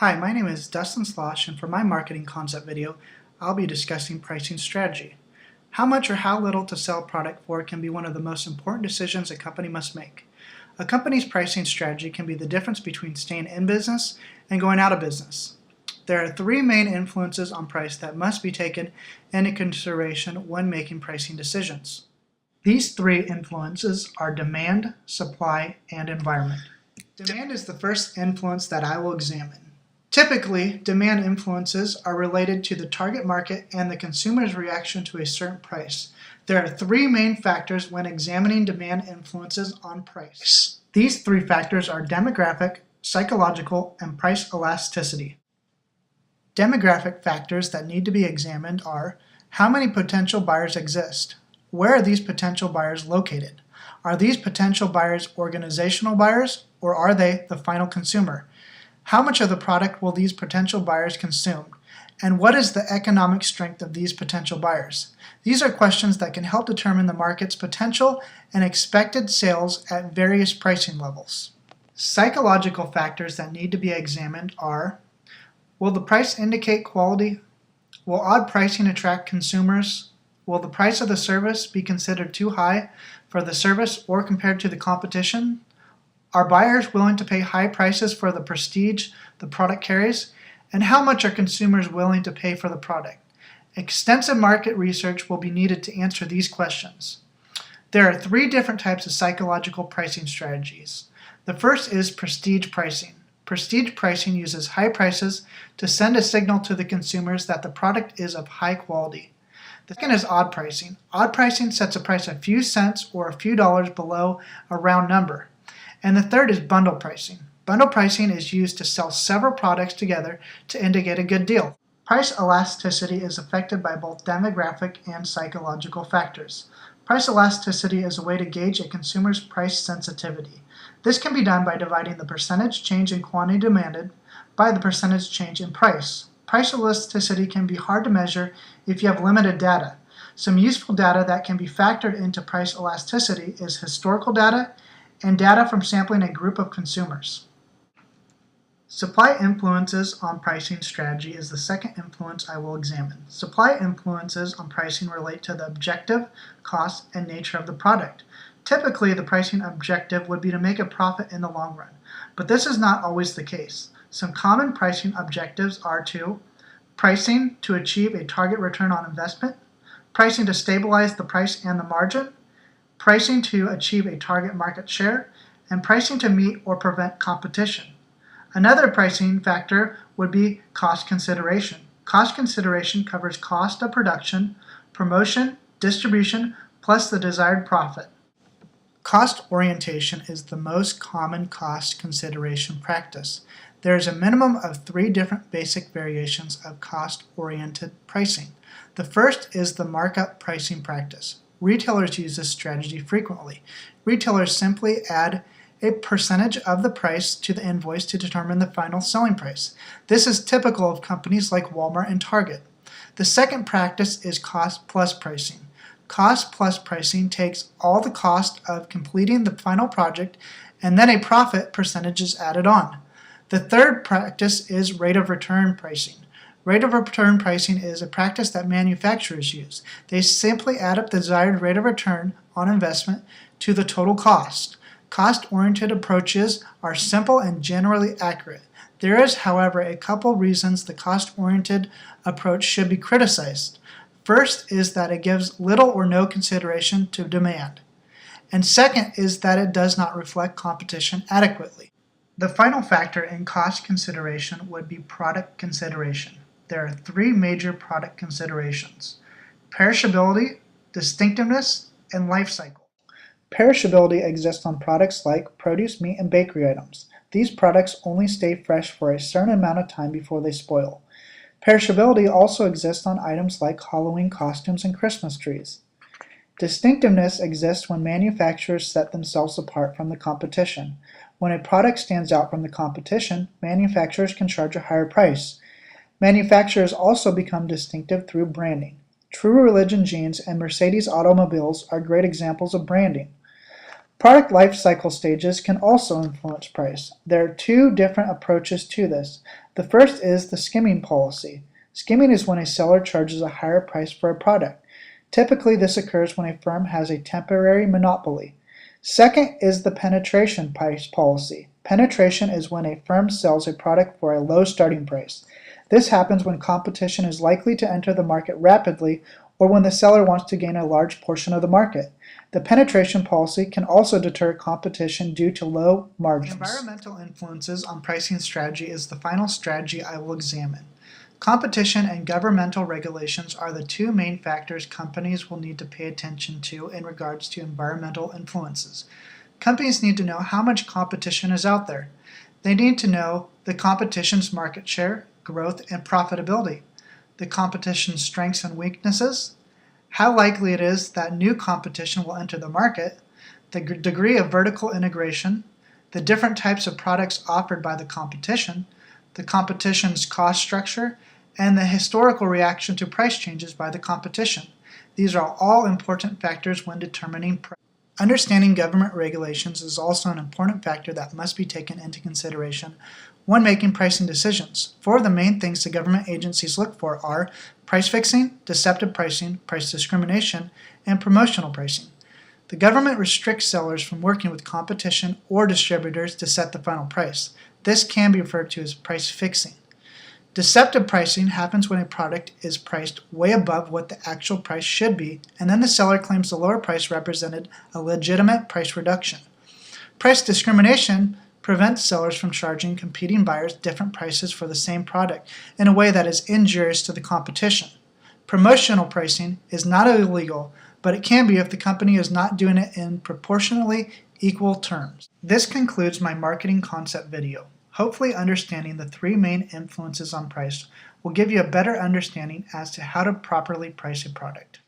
Hi, my name is Dustin Slosh, and for my marketing concept video, I'll be discussing pricing strategy. How much or how little to sell a product for can be one of the most important decisions a company must make. A company's pricing strategy can be the difference between staying in business and going out of business. There are three main influences on price that must be taken into consideration when making pricing decisions. These three influences are demand, supply, and environment. Demand is the first influence that I will examine. Typically, demand influences are related to the target market and the consumer's reaction to a certain price. There are three main factors when examining demand influences on price. These three factors are demographic, psychological, and price elasticity. Demographic factors that need to be examined are: how many potential buyers exist? Where are these potential buyers located? Are these potential buyers organizational buyers, or are they the final consumer? How much of the product will these potential buyers consume? And what is the economic strength of these potential buyers? These are questions that can help determine the market's potential and expected sales at various pricing levels. Psychological factors that need to be examined are: will the price indicate quality? Will odd pricing attract consumers? Will the price of the service be considered too high for the service or compared to the competition? Are buyers willing to pay high prices for the prestige the product carries? And how much are consumers willing to pay for the product? Extensive market research will be needed to answer these questions. There are three different types of psychological pricing strategies. The first is prestige pricing. Prestige pricing uses high prices to send a signal to the consumers that the product is of high quality. The second is odd pricing. Odd pricing sets a price a few cents or a few dollars below a round number. And the third is bundle pricing. Bundle pricing is used to sell several products together to indicate a good deal. Price elasticity is affected by both demographic and psychological factors. Price elasticity is a way to gauge a consumer's price sensitivity. This can be done by dividing the percentage change in quantity demanded by the percentage change in price. Price elasticity can be hard to measure if you have limited data. Some useful data that can be factored into price elasticity is historical data and data from sampling a group of consumers. Supply influences on pricing strategy is the second influence I will examine. Supply influences on pricing relate to the objective, cost, and nature of the product. Typically, the pricing objective would be to make a profit in the long run, but this is not always the case. Some common pricing objectives are pricing to achieve a target return on investment, pricing to stabilize the price and the margin, pricing to achieve a target market share, and pricing to meet or prevent competition. Another pricing factor would be cost consideration. Cost consideration covers cost of production, promotion, distribution, plus the desired profit. Cost orientation is the most common cost consideration practice. There is a minimum of three different basic variations of cost-oriented pricing. The first is the markup pricing practice. Retailers use this strategy frequently. Retailers simply add a percentage of the price to the invoice to determine the final selling price. This is typical of companies like Walmart and Target. The second practice is cost plus pricing. Cost plus pricing takes all the cost of completing the final project and then a profit percentage is added on. The third practice is rate of return pricing. Rate of return pricing is a practice that manufacturers use. They simply add up the desired rate of return on investment to the total cost. Cost-oriented approaches are simple and generally accurate. There is, however, a couple reasons the cost-oriented approach should be criticized. First is that it gives little or no consideration to demand. And second is that it does not reflect competition adequately. The final factor in cost consideration would be product consideration. There are three major product considerations: perishability, distinctiveness, and life cycle. Perishability exists on products like produce, meat, and bakery items. These products only stay fresh for a certain amount of time before they spoil. Perishability also exists on items like Halloween costumes and Christmas trees. Distinctiveness exists when manufacturers set themselves apart from the competition. When a product stands out from the competition, manufacturers can charge a higher price. Manufacturers also become distinctive through branding. True Religion jeans and Mercedes automobiles are great examples of branding. Product life cycle stages can also influence price. There are two different approaches to this. The first is the skimming policy. Skimming is when a seller charges a higher price for a product. Typically, this occurs when a firm has a temporary monopoly. Second is the penetration price policy. Penetration is when a firm sells a product for a low starting price. This happens when competition is likely to enter the market rapidly or when the seller wants to gain a large portion of the market. The penetration policy can also deter competition due to low margins. Environmental influences on pricing strategy is the final strategy I will examine. Competition and governmental regulations are the two main factors companies will need to pay attention to in regards to environmental influences. Companies need to know how much competition is out there. They need to know the competition's market share, growth, and profitability, the competition's strengths and weaknesses, how likely it is that new competition will enter the market, the degree of vertical integration, the different types of products offered by the competition's cost structure, and the historical reaction to price changes by the competition. These are all important factors when determining price. Understanding government regulations is also an important factor that must be taken into consideration when making pricing decisions. Four of the main things the government agencies look for are price fixing, deceptive pricing, price discrimination, and promotional pricing. The government restricts sellers from working with competition or distributors to set the final price. This can be referred to as price fixing. Deceptive pricing happens when a product is priced way above what the actual price should be, and then the seller claims the lower price represented a legitimate price reduction. Price discrimination prevents sellers from charging competing buyers different prices for the same product in a way that is injurious to the competition. Promotional pricing is not illegal, but it can be if the company is not doing it in proportionally equal terms. This concludes my marketing concept video. Hopefully understanding the three main influences on price will give you a better understanding as to how to properly price a product.